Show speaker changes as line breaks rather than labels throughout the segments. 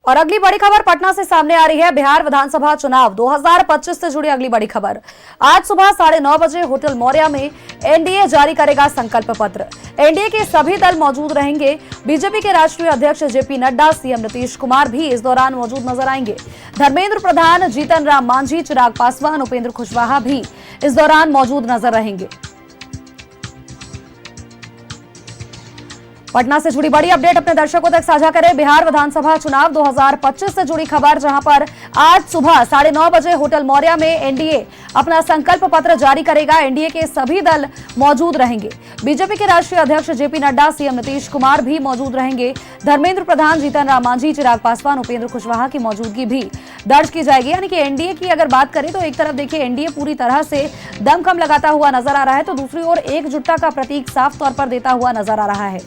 और अगली बड़ी खबर पटना से सामने आ रही है। बिहार विधानसभा चुनाव 2025 से जुड़ी अगली बड़ी खबर। आज सुबह 9:30 बजे होटल मौर्या में एनडीए जारी करेगा संकल्प पत्र। एनडीए के सभी दल मौजूद रहेंगे। बीजेपी के राष्ट्रीय अध्यक्ष जेपी नड्डा, सीएम नीतीश कुमार भी इस दौरान मौजूद नजर आएंगे। धर्मेंद्र प्रधान, जीतन राम मांझी, चिराग पासवान, उपेंद्र कुशवाहा भी इस दौरान मौजूद नजर रहेंगे। पटना से जुड़ी बड़ी अपडेट अपने दर्शकों तक साझा करें। बिहार विधानसभा चुनाव 2025 से जुड़ी खबर, जहां पर आज सुबह 9:30 बजे होटल मौर्या में एनडीए अपना संकल्प पत्र जारी करेगा। एनडीए के सभी दल मौजूद रहेंगे। बीजेपी के राष्ट्रीय अध्यक्ष जेपी नड्डा, सीएम नीतीश कुमार भी मौजूद रहेंगे। धर्मेंद्र प्रधान, जीतन राम मांझी, चिराग पासवान, उपेंद्र कुशवाहा की मौजूदगी भी दर्ज की जाएगी। यानी कि एनडीए की अगर बात करें तो एक तरफ देखिए एनडीए पूरी तरह से दमखम लगाता हुआ नजर आ रहा है, तो दूसरी ओर एकजुटता का प्रतीक साफ तौर पर देता हुआ नजर आ रहा है।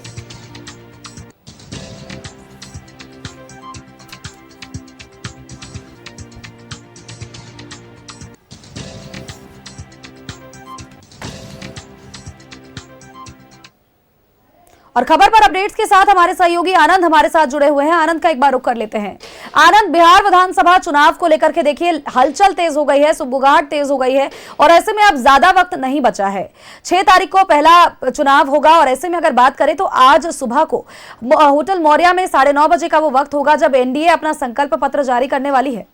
और खबर पर अपडेट्स के साथ हमारे सहयोगी आनंद हमारे साथ जुड़े हुए हैं। आनंद का एक बार रुख कर लेते हैं। आनंद, बिहार विधानसभा चुनाव को लेकर के देखिए हलचल तेज हो गई है, सुगबुगाहट तेज हो गई है और ऐसे में अब ज्यादा वक्त नहीं बचा है। 6 तारीख को पहला चुनाव होगा और ऐसे में अगर बात करें तो आज सुबह को होटल मौर्या में 9:30 बजे का वो वक्त होगा जब एनडीए अपना संकल्प पत्र जारी करने वाली है।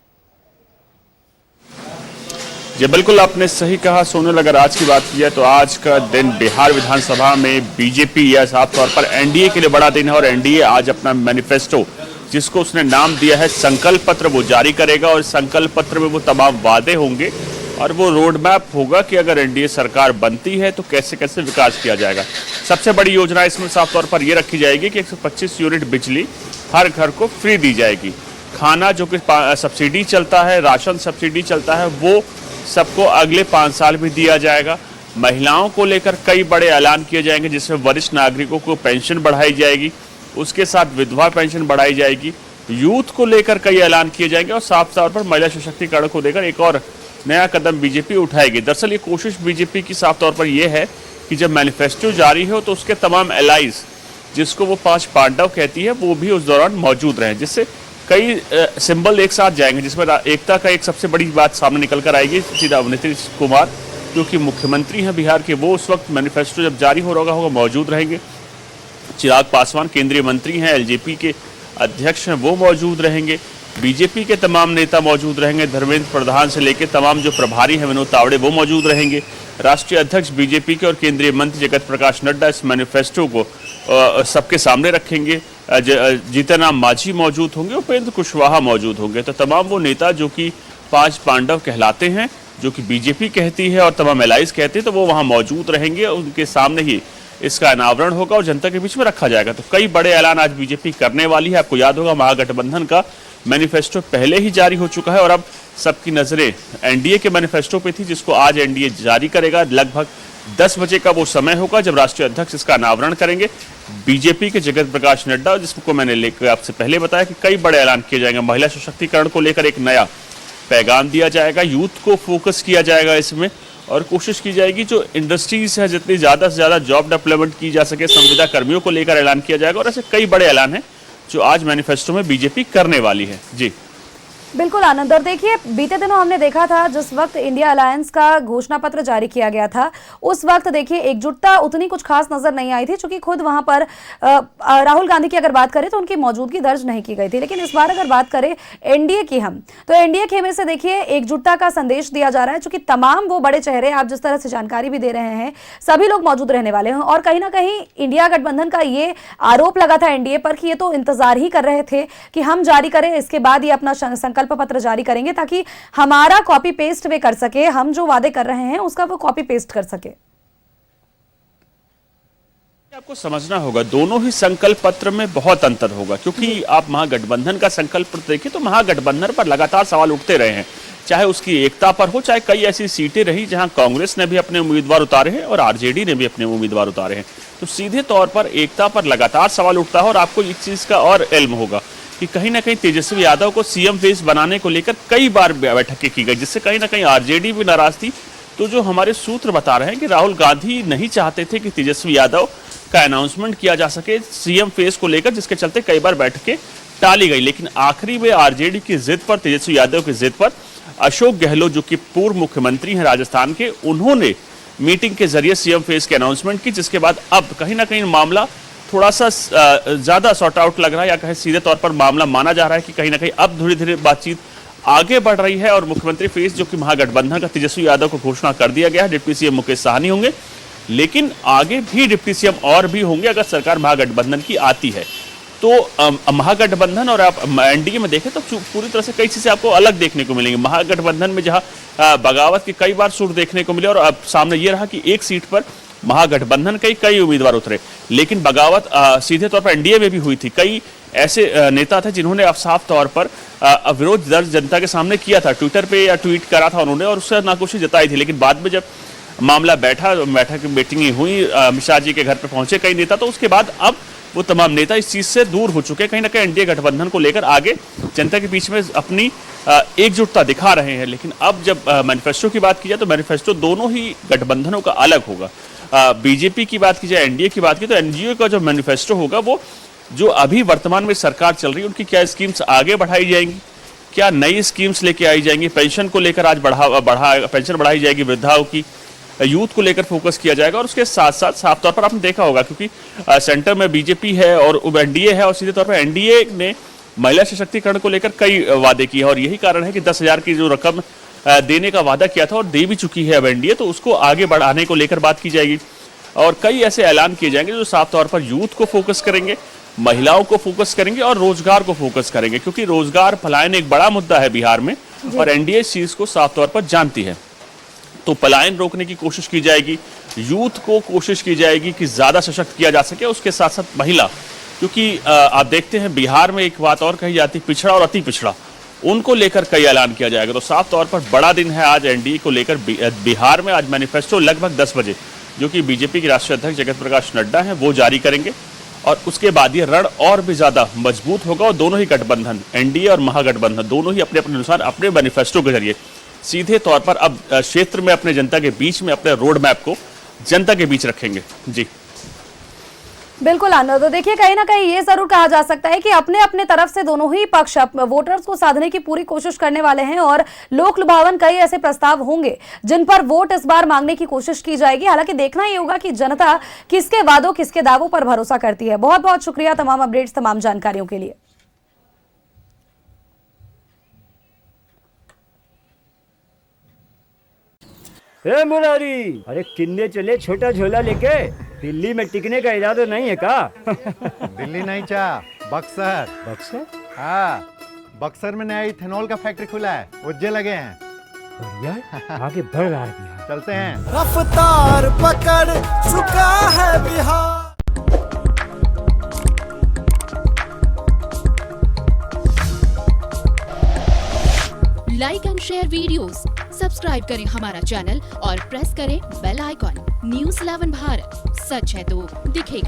जी बिल्कुल, आपने सही कहा सोनल। अगर आज की बात की जाए तो आज का दिन बिहार विधानसभा में बीजेपी या साफ तौर पर एनडीए के लिए बड़ा दिन है और एनडीए आज अपना मैनिफेस्टो, जिसको उसने नाम दिया है संकल्प पत्र, वो जारी करेगा। और संकल्प पत्र में वो तमाम वादे होंगे और वो रोड मैप होगा कि अगर एनडीए सरकार बनती है तो कैसे कैसे विकास किया जाएगा। सबसे बड़ी योजना इसमें साफ तौर पर यह रखी जाएगी कि 125 यूनिट बिजली हर घर को फ्री दी जाएगी। खाना जो कि सब्सिडी चलता है, राशन सब्सिडी चलता है, वो सबको अगले 5 साल भी दिया जाएगा। महिलाओं को लेकर कई बड़े ऐलान किए जाएंगे, जिसमें वरिष्ठ नागरिकों को पेंशन बढ़ाई जाएगी, उसके साथ विधवा पेंशन बढ़ाई जाएगी। यूथ को लेकर कई ऐलान किए जाएंगे और साफ तौर पर महिला सशक्तिकरण को लेकर एक और नया कदम बीजेपी उठाएगी। दरअसल ये कोशिश बीजेपी की साफ तौर पर यह है कि जब मैनिफेस्टो जारी हो तो उसके तमाम एलाइज, जिसको वो 5 पांडव कहती है, वो भी उस दौरान मौजूद रहें, जिससे कई सिंबल एक साथ जाएंगे, जिसमें एकता का एक सबसे बड़ी बात सामने निकल कर आएगी। सीधा नीतीश कुमार जो कि मुख्यमंत्री हैं बिहार के, वो उस वक्त मैनिफेस्टो जब जारी हो रहा होगा मौजूद रहेंगे। चिराग पासवान केंद्रीय मंत्री हैं, एलजेपी के अध्यक्ष हैं, वो मौजूद रहेंगे। बीजेपी के तमाम नेता मौजूद रहेंगे। धर्मेंद्र प्रधान से लेकर तमाम जो प्रभारी हैं विनोद तावड़े, वो मौजूद रहेंगे। राष्ट्रीय अध्यक्ष बीजेपी के और केंद्रीय मंत्री जगत प्रकाश नड्डा इस मैनिफेस्टो को सबके सामने रखेंगे। जीतन राम मांझी मौजूद होंगे, उपेंद्र कुशवाहा मौजूद होंगे। तो तमाम वो नेता जो कि 5 पांडव कहलाते हैं, जो कि बीजेपी कहती है और तमाम एलाइज कहते हैं, तो वो वहाँ मौजूद रहेंगे। उनके सामने ही इसका अनावरण होगा और जनता के बीच में रखा जाएगा। तो कई बड़े ऐलान आज बीजेपी करने वाली है। आपको याद होगा महागठबंधन का मैनिफेस्टो पहले ही जारी हो चुका है और अब सबकी नजरें एनडीए के मैनिफेस्टो पे थी, जिसको आज एनडीए जारी करेगा। लगभग 10 बजे का वो समय होगा जब राष्ट्रीय अध्यक्ष इसका अनावरण करेंगे। बीजेपी के जगत प्रकाश नड्डा, जिसको मैंने लेकर आपसे पहले बताया कि कई बड़े ऐलान किए जाएंगे। महिला सशक्तिकरण को लेकर एक नया पैगाम दिया जाएगा, यूथ को फोकस किया जाएगा इसमें और कोशिश की जाएगी जो इंडस्ट्रीज है जितनी ज़्यादा से ज़्यादा जॉब डेवलपमेंट की जा सके, संविदा कर्मियों को लेकर ऐलान किया जाएगा। और ऐसे कई बड़े ऐलान हैं जो आज मैनिफेस्टो में बीजेपी करने वाली है। जी
बिल्कुल आनंद, और देखिए बीते दिनों हमने देखा था जिस वक्त इंडिया अलायंस का घोषणा पत्र जारी किया गया था, उस वक्त देखिए एकजुटता उतनी कुछ खास नजर नहीं आई थी, क्योंकि खुद वहां पर राहुल गांधी की अगर बात करें तो उनकी मौजूदगी दर्ज नहीं की गई थी। लेकिन इस बार अगर बात करें एनडीए की हम, तो एनडीए खेमे से देखिए एकजुटता का संदेश दिया जा रहा है, चूंकि तमाम वो बड़े चेहरे आप जिस तरह से जानकारी भी दे रहे हैं, सभी लोग मौजूद रहने वाले हैं। और कहीं ना कहीं इंडिया गठबंधन का ये आरोप लगा था एनडीए पर कि ये तो इंतजार ही कर रहे थे कि हम जारी करें, इसके बाद ये अपना संकल्प पत्र जारी करेंगे ताकि हमारा कॉपी पेस्ट वे कर सके, हम जो वादे कर रहे हैं उसका वो कॉपी पेस्ट कर सके।
आपको समझना होगा दोनों ही संकल्प पत्र में बहुत अंतर होगा, क्योंकि आप महागठबंधन का संकल्प पत्र देखिए तो महागठबंधन पर लगातार सवाल उठते रहे हैं, चाहे उसकी एकता पर हो, चाहे कई ऐसी सीटें रही जहां कांग्रेस ने भी अपने उम्मीदवार उतारे हैं और आरजेडी ने भी अपने उम्मीदवार उतारे हैं। तो सीधे तौर पर एकता पर लगातार सवाल उठता है और आपको एक चीज का और इल्म होगा कि कहीं ना कहीं तेजस्वी यादव को सीएम फेस बनाने को लेकर कई बार बैठकें की गई, जिससे कहीं ना कहीं आरजेडी भी नाराज थी। तो जो हमारे सूत्र बता रहे हैं कि राहुल गांधी नहीं चाहते थे कि तेजस्वी यादव का अनाउंसमेंट किया जा सके सीएम फेस को लेकर, जिसके चलते कई बार बैठकें टाली गई। लेकिन आखिरी में आरजेडी की जिद पर, तेजस्वी यादव की जिद पर अशोक गहलोत जो कि पूर्व मुख्यमंत्री हैं राजस्थान के, उन्होंने मीटिंग के जरिए सीएम फेस की अनाउंसमेंट की, जिसके बाद अब कहीं ना कहीं मामला थोड़ा सा ज्यादा सॉर्ट आउट लग रहा है, या कहीं सीधे तौर पर मामला माना जा रहा है कि कहीं ना कहीं अब धीरे धीरे बातचीत आगे बढ़ रही है और मुख्यमंत्री फेस जो कि महागठबंधन का तेजस्वी यादव को घोषणा कर दिया गया है। डिप्टी सीएम मुकेश साहनी होंगे, लेकिन आगे भी डिप्टी सीएम और भी होंगे अगर सरकार महागठबंधन की आती है। तो महागठबंधन और आप एनडीए में देखें तो पूरी तरह से कई चीजें आपको अलग देखने को मिलेंगी। महागठबंधन में जहां बगावत के कई बार सुर देखने को मिले और अब सामने ये रहा कि एक सीट पर महागठबंधन के कई उम्मीदवार उतरे, लेकिन बगावत सीधे तौर पर एनडीए में भी हुई थी। कई ऐसे नेता थे जिन्होंने अब साफ तौर पर विरोध दर्ज जनता के सामने किया था, ट्विटर पे या ट्वीट करा था उन्होंने और उससे नाखुशी जताई थी। लेकिन बाद में जब मामला बैठक मीटिंग हुई, अमित शाह जी के घर पे पहुंचे कई नेता, तो उसके बाद अब वो तमाम नेता इस चीज से दूर हो चुके हैं। कहीं ना कहीं एनडीए गठबंधन को लेकर आगे जनता के बीच में अपनी एकजुटता दिखा रहे हैं। लेकिन अब जब मैनिफेस्टो की बात की जाए तो मैनिफेस्टो दोनों ही गठबंधनों का अलग होगा। बीजेपी की बात की जाए, एनडीए की बात की तो एनडीए का जो मैनिफेस्टो होगा वो जो अभी वर्तमान में सरकार चल रही है उनकी क्या स्कीम्स आगे बढ़ाई जाएंगी, क्या नई स्कीम्स लेके आई जाएंगी, पेंशन को लेकर आज पेंशन बढ़ाई जाएगी वृद्धाओं की, यूथ को लेकर फोकस किया जाएगा। और उसके साथ साथ साफ तौर पर आपने देखा होगा क्योंकि सेंटर में बीजेपी है और एनडीए है और सीधे तौर पर एनडीए ने महिला सशक्तिकरण को लेकर कई वादे किए हैं और यही कारण है कि 10,000 की जो रकम देने का वादा किया था और दे भी चुकी है अब एनडीए, तो उसको आगे बढ़ाने को लेकर बात की जाएगी। और कई ऐसे ऐलान किए जाएंगे जो साफ तौर पर यूथ को फोकस करेंगे, महिलाओं को फोकस करेंगे और रोजगार को फोकस करेंगे, क्योंकि रोजगार पलायन एक बड़ा मुद्दा है बिहार में और एनडीए इस चीज को साफ तौर पर जानती है। तो पलायन रोकने की कोशिश की जाएगी, यूथ को कोशिश की जाएगी कि ज्यादा सशक्त किया जा सके, उसके साथ साथ महिला, क्योंकि आप देखते हैं बिहार में एक बात और कही जाती, पिछड़ा और अति पिछड़ा, उनको लेकर कई ऐलान किया जाएगा। तो साफ तौर पर बड़ा दिन है आज एनडीए को लेकर बिहार में। आज मैनिफेस्टो लगभग 10 बजे जो कि बीजेपी के राष्ट्रीय अध्यक्ष जगत प्रकाश नड्डा हैं वो जारी करेंगे और उसके बाद ये रण और भी ज्यादा मजबूत होगा और दोनों ही गठबंधन, एनडीए और महागठबंधन, दोनों ही अपने अपने अनुसार अपने मैनिफेस्टो के जरिए सीधे तौर पर अब क्षेत्र में अपने जनता के बीच में अपने रोड मैप को जनता के बीच रखेंगे। जी
बिल्कुल आनंद, तो देखिए कहीं ना कहीं ये जरूर कहा जा सकता है कि अपने अपने तरफ से दोनों ही पक्ष वोटर्स को साधने की पूरी कोशिश करने वाले हैं और लोक लुभावन कई ऐसे प्रस्ताव होंगे जिन पर वोट इस बार मांगने की कोशिश की जाएगी। हालांकि देखना ये होगा कि जनता किसके वादों किसके दावों पर भरोसा करती है। बहुत बहुत शुक्रिया तमाम अपडेट्स, तमाम जानकारियों के लिए।
ए मुरारी, अरे किन्ने चले छोटा झोला लेके? दिल्ली में टिकने का इरादा नहीं है का?
दिल्ली नहीं चा, बक्सर।
बक्सर?
हाँ, बक्सर में नया इथेनॉल का फैक्ट्री खुला है, उज्जे लगे हैं।
बढ़िया, आगे बढ़ रहा है बिहार।
चलते हैं।
रफ्तार पकड़ चुका है Bihar.
Like and share videos, subscribe करें हमारा चैनल और प्रेस करें बेल आइकॉन। न्यूज़ 11 भारत, सच है तो दिखेगा।